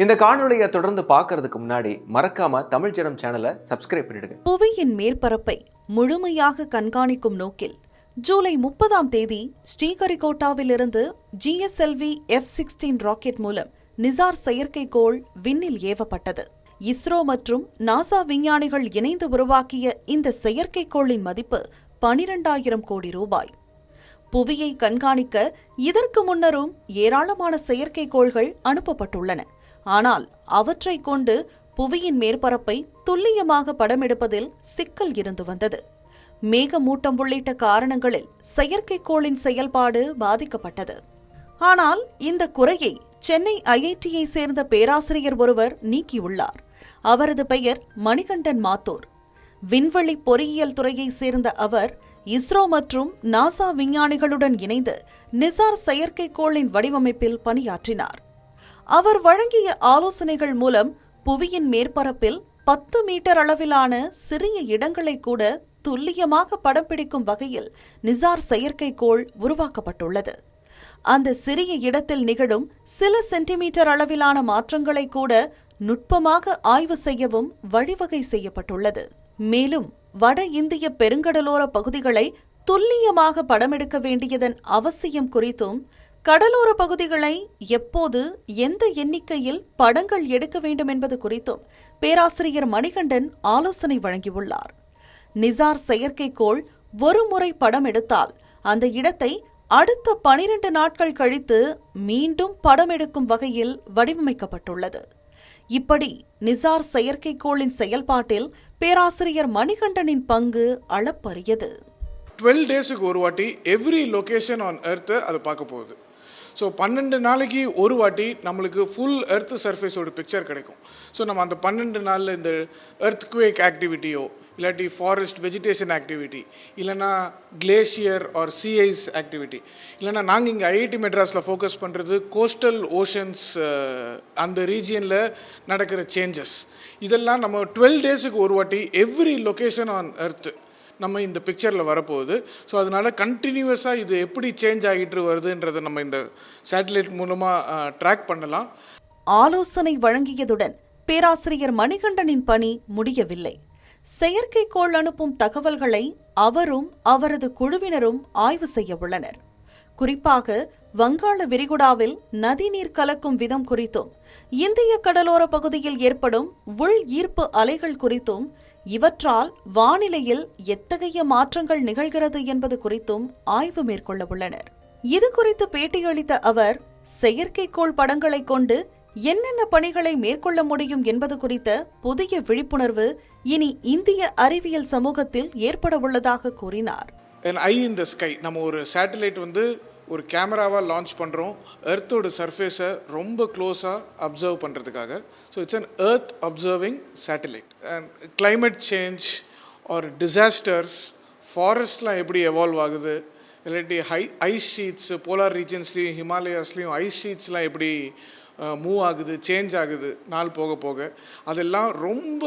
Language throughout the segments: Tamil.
இந்த காணொளியை தொடர்ந்து பார்க்கறதுக்கு முன்னாடி மறக்காம தமிழ் ஜனம் சேனலை சப்ஸ்கிரைப் பண்ணிடுங்க. புவியின் மேற்பரப்பை முழுமையாக கண்காணிக்கும் நோக்கில் ஜூலை 30ஆம் தேதி ஸ்ரீஹரிகோட்டாவிலிருந்து GSLV F-16 ராக்கெட் மூலம் நிசார் செயற்கைக்கோள் விண்ணில் ஏவப்பட்டது. இஸ்ரோ மற்றும் நாசா விஞ்ஞானிகள் இணைந்து உருவாக்கிய இந்த செயற்கைக்கோளின் மதிப்பு 12,000 கோடி ரூபாய். புவியை கண்காணிக்க இதற்கு முன்னரும் ஏராளமான செயற்கைக்கோள்கள் அனுப்பப்பட்டுள்ளன. ஆனால் அவற்றை கொண்டு புவியின் மேற்பரப்பை துல்லியமாக படமெடுப்பதில் சிக்கல் இருந்து வந்தது. மேகமூட்டம் உள்ளிட்ட காரணங்களில் செயற்கைக்கோளின் செயல்பாடு பாதிக்கப்பட்டது. ஆனால் இந்த குறையை சென்னை IIT-யை சேர்ந்த பேராசிரியர் ஒருவர் நீக்கியுள்ளார். அவரது பெயர் மணிகண்டன் மாத்தூர். விண்வெளி பொறியியல் துறையை சேர்ந்த அவர் இஸ்ரோ மற்றும் நாசா விஞ்ஞானிகளுடன் இணைந்து நிசார் செயற்கைக்கோளின் வடிவமைப்பில் பணியாற்றினார். அவர் வழங்கிய ஆலோசனைகள் மூலம் புவியின் மேற்பரப்பில் 10 மீட்டர் அளவிலான சிறிய இடங்களை கூட துல்லியமாக படம் பிடிக்கும் வகையில் நிசார் செயற்கைக்கோள் உருவாக்கப்பட்டுள்ளது. அந்த சிறிய இடத்தில் நிகழும் சில சென்டிமீட்டர் அளவிலான மாற்றங்களை கூட நுட்பமாக ஆய்வு செய்யவும் வழிவகை செய்யப்பட்டுள்ளது. மேலும் வட இந்திய பெருங்கடலோர பகுதிகளை துல்லியமாக படமெடுக்க வேண்டியதன் அவசியம் குறித்தும், கடலோர பகுதிகளை எப்போது எந்த எண்ணிக்கையில் படங்கள் எடுக்க வேண்டும் என்பது குறித்தும் பேராசிரியர் மணிகண்டன் ஆலோசனை வழங்கியுள்ளார். நிசார் செயற்கைக்கோள் ஒரு முறை படம் எடுத்தால் அந்த இடத்தை அடுத்த 12 நாட்கள் கழித்து மீண்டும் படம் எடுக்கும் வகையில் வடிவமைக்கப்பட்டுள்ளது. இப்படி நிசார் செயற்கைக்கோளின் செயல்பாட்டில் பேராசிரியர் மணிகண்டனின் பங்கு அளப்பரியது. 12 டேஸுக்கு ஒரு வாட்டி எவ்ரி லொக்கேஷன் ஆன் எர்த்து அதை பார்க்க போகுது. ஸோ 12 நாளைக்கு ஒரு வாட்டி நம்மளுக்கு ஃபுல் எர்த் சர்ஃபேஸோட பிக்சர் கிடைக்கும். ஸோ நம்ம அந்த 12 நாளில் இந்த எர்த்குவேக் ஆக்டிவிட்டியோ இல்லாட்டி ஃபாரஸ்ட் வெஜிடேஷன் ஆக்டிவிட்டி இல்லைனா glacier or sea ice activity இல்லைனா நாங்கள் இங்கே IIT மெட்ராஸில் ஃபோக்கஸ் பண்ணுறது கோஸ்டல் ஓஷன்ஸ் அந்த ரீஜியனில் நடக்கிற சேஞ்சஸ் இதெல்லாம் நம்ம 12 டேஸுக்கு ஒரு வாட்டி எவ்ரி லொக்கேஷன் ஆன் எர்த்து நம்ம இந்த பிக்சரில் வரப்போகுது. ஸோ அதனால் கண்டினியூஸாக இது எப்படி சேஞ்ச் ஆகிட்டு வருதுன்றதை நம்ம இந்த சேட்டலைட் மூலமாக ட்ராக் பண்ணலாம். ஆலோசனை வழங்கியதுடன் பேராசிரியர் மணிகண்டனின் பணி முடியவில்லை. செயற்கைக்கோள் அனுப்பும் தகவல்களை அவரும் அவரது குழுவினரும் ஆய்வு செய்ய உள்ளனர். குறிப்பாக வங்காள விரிகுடாவில் நதிநீர் கலக்கும் விதம் குறித்தும், இந்திய கடலோர பகுதியில் ஏற்படும் உள் ஈர்ப்பு அலைகள் குறித்தும், இவற்றால் வானிலையில் எத்தகைய மாற்றங்கள் நிகழ்கிறது என்பது குறித்தும் ஆய்வு மேற்கொள்ள உள்ளனர். இது குறித்து பேட்டியளித்த அவர், செயற்கைக்கோள் படங்களை கொண்டு என்னென்ன பணிகளை மேற்கொள்ள முடியும் என்பது குறித்த புதிய விழிப்புணர்வு இனி இந்திய அறிவியல் சமூகத்தில் ஏற்பட உள்ளதாக கூறினார். ஐ இன் த ஸ்கை நம்ம ஒரு சேட்டலைட் ஒரு கேமராவாக லான்ச் பண்ணுறோம் எர்த்தோட சர்ஃபேஸை ரொம்ப க்ளோஸாக அப்சர்வ் பண்ணுறதுக்காக. So it's an earth observing satellite. And climate change or disasters, ஃபாரஸ்ட்லாம் எப்படி எவால்வ் ஆகுது, இல்லாட்டி ஐஸ் ஷீட்ஸு போலார் ரீஜன்ஸ்லேயும் ஹிமாலயாஸ்லேயும் ஐஸ் ஷீட்ஸ்லாம் எப்படி மூவ் ஆகுது, சேஞ்ச் ஆகுது நாள் போக போக, அதெல்லாம் ரொம்ப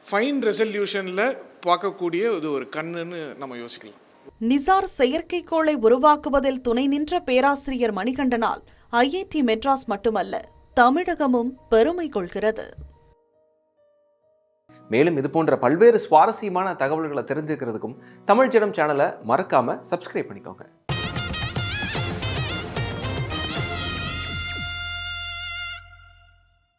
ஃபைன் ரெசல்யூஷனில் பார்க்கக்கூடிய இது ஒரு கண்ணுன்னு நம்ம யோசிக்கலாம். நிசார் செயற்கைக்கோளை உருவாக்குவதில் துணை நின்ற பேராசிரியர் மணிகண்டனால் IIT மெட்ராஸ் மட்டுமல்ல, தமிழகமும் பெருமை கொள்கிறது. மேலும் இது போன்ற பல்வேறு சுவாரஸ்யமான தகவல்களை தெரிஞ்சுக்கிறதுக்கும் தமிழ் ஜனம் சேனலை மறக்காம சப்ஸ்கிரைப் பண்ணிக்கோங்க.